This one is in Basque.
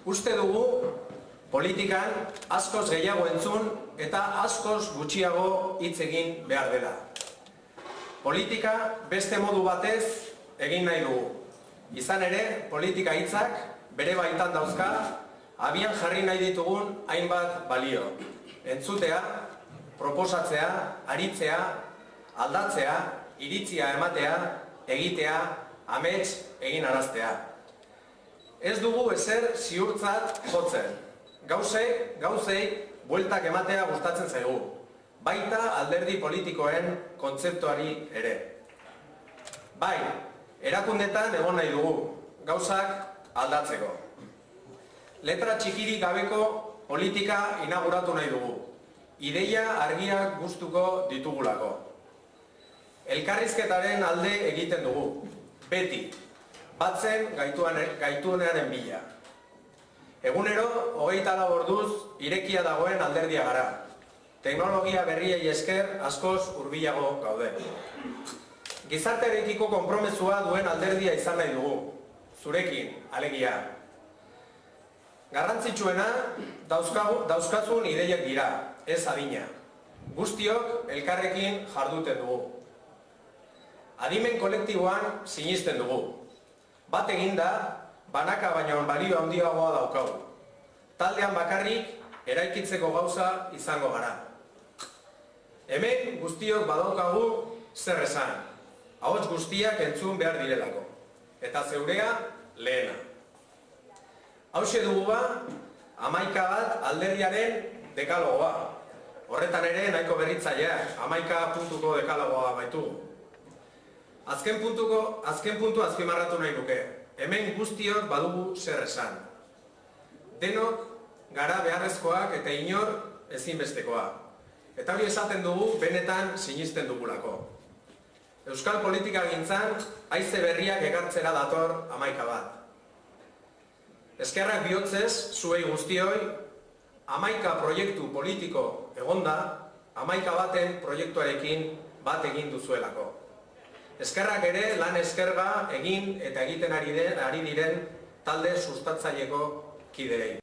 Uste dugu politikan askoz gehiago entzun eta askoz gutxiago hitz egin behar dela. Politika beste modu batez egin nahi dugu. Izan ere, politika hitzak bere baitan dauzka, abian jarri nahi ditugun hainbat balio. Entzutea, proposatzea, aritzea, aldatzea, iritzia ematea, egitea, amets egin araztea. Ez dugu ezer ziurtzat jotzen. Gauzei bueltak ematea gustatzen zaigu. Baita alderdi politikoen kontzeptuari ere. Bai, erakundetan egon nahi dugu, gauzak aldatzeko. Letra txikirik gabeko politika inauguratu nahi dugu. Ideia argiak gustuko ditugulako. Elkarrizketaren alde egiten dugu, beti, batzen gaitunearen bila. Egunero, 24 orduz irekia dagoen alderdia gara. Teknologia berriei esker askoz hurbilago gaude. Gizartearekiko konpromezua duen alderdia izan nahi dugu, zurekin, alegia. Garrantzitsuena dauzkazun ideiak dira, ez adina. Guztiok elkarrekin jarduten dugu. Adimen kolektiboan sinisten dugu. Bat eginda, banaka baino balio handiagoa daukagu. Taldean bakarrik eraikitzeko gauza izango gara. Hemen guztiok badaukagu zer esan. Ahots guztiak entzun behar direlako. Eta zeurea lehena. Hauxe dugu ba, 11 bat alderdiaren dekalogoa. Horretan ere nahiko berritzaileak, 11 puntuko dekalogoa baitugu. Azken puntu azpimarratu nahi nuke. Hemen guztiok badugu zer esan. Denok gara beharrezkoak eta inor ezinbestekoa. Eta hori esaten dugu benetan sinisten dugulako. Euskal politika gintzan haize berriak ekartzera dator 11 bat. Eskerrak bihotzez, zuei guztioi, 11 proiektu politiko egonda, 11 baten proiektuarekin bat egin duzuelako. Eskerrak ere lan eskerga egin eta egiten ari diren talde sustatzaileko kideei.